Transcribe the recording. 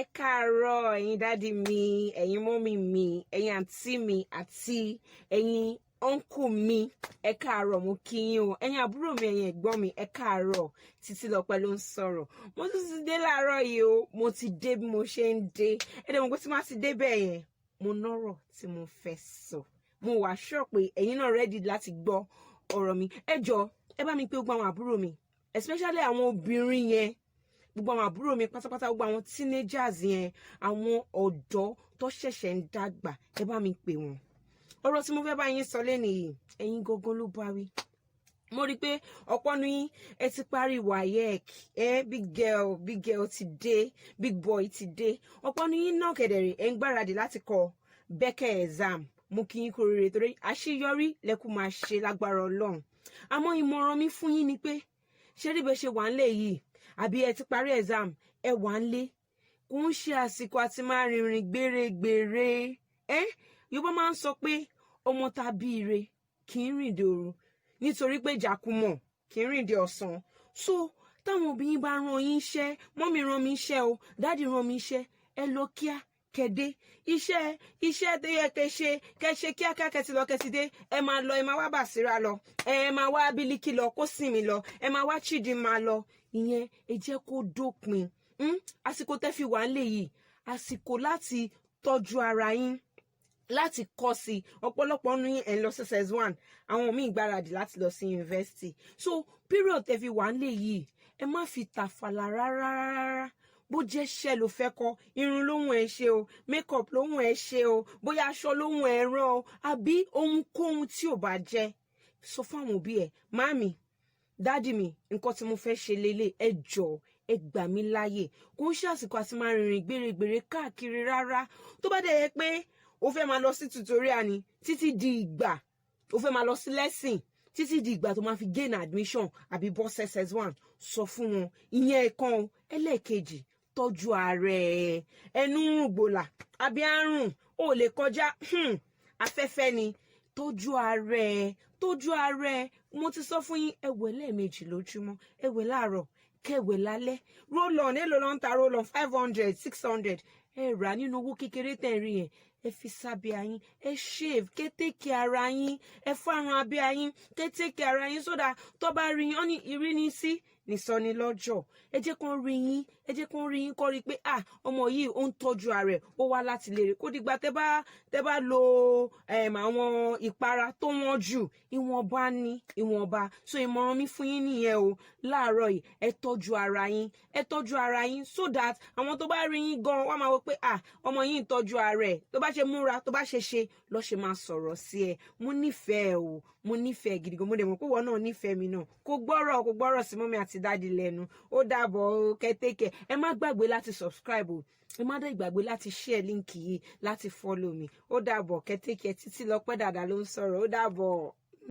Ẹ káàárọ̀ ẹ̀yin dádì mi, ẹ̀yin mọ́mì mi, ẹ̀yin àǹtí mi àti ẹ̀yin ọ̀nkù mi. Ẹ káàárọ̀ mo kí yín o. Ẹ̀yin àbúrò mi, ẹ̀yin ẹ̀gbọ́n mi, ẹ káàárọ̀. Títílọpẹ́ ló ń sọ̀rọ̀. Mo tún ti dé láàárọ̀ yìí o. Mo ti dé bí mo ṣe ń dé. Ẹ dẹ̀ mọ̀ pé tí má ti dé bẹ́ẹ̀ yẹn, mo nọ́rọ̀ tí mo fẹ́ sọ. Mo wà sure pé ẹ̀yin náà ready láti gbọ́ ọ̀rọ̀ mi. Ẹ jọ̀ọ́, ẹ bá mi pé gbogbo àwọn àbúrò mi, especially àwọn obìnrin yẹn. Gbogbo àwọn àbúrò mi pátápátá, gbogbo àwọn teenagers yẹn, àwọn ọ̀dọ́ tó ṣẹ̀ṣẹ̀ ń dàgbà, ẹ bá mi pè wọ́n. Ọ̀rọ̀ tí mo fẹ́ bá yín sọ lẹ́nu yìí, ẹ̀yin gangan ló bá wí. Mo rí pé ọ̀pọ̀ nu yín ẹ ti parí WAEC, big girl ti dé, big boy ti dé. Ọ̀pọ̀ nu yín náà kẹ̀dẹ̀rẹ̀ ẹ ń gbáradì láti kọ BECE exam. Mo kí yín kú oríire torí àṣeyọrí lẹ́kùn máa ṣe lágbára Ọlọ́run. Àmọ́ ìmọ̀ràn mi fún yín ni pé ṣé rí bẹ́ ṣe wà nílé yìí, àbí ẹ ti parí exam, ẹ wà nílé. Kò ń ṣe àsìkò àti máa rìnrìn gbèrègbèrè. Yorùbá máa ń sọ pé ọmọ tàbí ire kì í rìn dé òru, nítorí pé ìjàkùmọ̀ kì í rìn dé ọ̀sán. So táwọn òbí yín bá rán yín iṣẹ́, mọ́mì rán mi iṣẹ́ o, dáàdì rán mi iṣẹ́, ẹ lọ kíá kẹdé. Iṣẹ́ tó yẹ kẹ ṣe kíákíá kẹ ti lọ kẹ ti dé. Ẹ máa lọ, ẹ máa wá Bàsírà lọ, ẹ máa wá Bílíkì lọ, kó Sìnmi lọ, ẹ máa wá Chidinma lọ. Ìyẹn ẹ jẹ́ kó dópin. Àsìkò tẹ́ fi wà nílé yìí, àsìkò láti tọ́jú ara yín, láti kọ́ sí. Ọ̀pọ̀lọpọ̀ nu yín ẹ̀ ń lọ SS1, àwọn míì gbáradì láti lọ sí yunifásitì. So period tẹ́ fi wà nílé yìí, ẹ má fi tàfàlà rárá. Bó jẹ́ iṣẹ́ ló fẹ́ kọ́, irun lóhùn ẹ ṣe o, makeup lóhùn ẹ ṣe o, bóyá aṣọ lóhùn ẹ rán o, àbí ohunkóhun tí ò bá jẹ́, sọ fún àwọn òbí ẹ, màámi, dádì mi, nǹkan tí mo fẹ́ ṣe lélẹ̀, ẹ jọ̀ọ́ ẹ gbà mí láyè. Kò ń ṣe àsìkò àti máa rìnrìn gbèrègbèrè káàkiri rárá. Tó bá dẹ̀ yẹ pé o fẹ́ máa lọ sí tutorial ni títí di ìgbà, o fẹ́ máa lọ sí lesson títí di ìgbà tó máa fi gain admission àbí bọ́ SS1, sọ fún wọn. Ìyẹn ẹ̀kan o. Ẹlẹ́ẹ̀kejì, tọ́jú ààrẹ. Ẹnu ń rùn gbòlà àbí àrùn ò lè kọjá afẹ́fẹ́ ni. Tọ́jú ààrẹ. Mo ti sọ fún yín, ẹ wẹ̀ lẹ́ẹ̀mejì lójúmọ́, ẹ wẹ̀ láàárọ̀, kẹwẹ̀ lálẹ́. Roll on, èlò ló ń ta roll on, 500, 600. Ẹ rà nínú owó kékeré tẹ̀ ń rí yẹn, ẹ fi sábẹ́ ayín, ẹ shave, kétékè ara yín, ẹ fárun abẹ́ ayín, kétékè ara yín, sódà tó bá rí yín, ó ní ìrínisí nìsọni lọ́jọ́. Ẹ jẹ́ kán rí yín, kó rí pé ọmọ yìí ó ń tọ́jú ara rẹ̀, ó wá láti lè rí. Kó dìgbà tẹ́ bá lo àwọn ìpara tó wọ́n jù, ìwọ̀nba. So ìmọ̀ràn mi fún yín nìyẹn o. Láàárọ̀ yìí, ẹ tọ́jú ara yín, so that àwọn tó bá rí yín gan wọ́n máa wò pé ọmọ yìí ń tọ́jú ara rẹ̀. Tó bá ṣe múra, tó bá ṣe lọ́ ṣe máa sọ̀rọ̀ sí ẹ. Mo nífẹ̀ẹ́ gidi gan. Mo dẹ̀ mọ̀ pé wọ́n náà nífẹ̀ẹ́ mi náà. Kò gbọ́rọ̀ sí mọ́mí àti dáàdì lẹ́nu. Ó dàbọ̀ o, kẹ́tẹ́kẹ́. Ẹ má gbàgbé láti subscribe o. Ẹ má dẹ̀ gbàgbé láti share link yìí, láti follow mi. Ó dàbọ̀, kẹ́tẹ́kẹ́. Títílọpẹ́ Dàda ló ń sọ̀rọ̀. Ó dàbọ̀.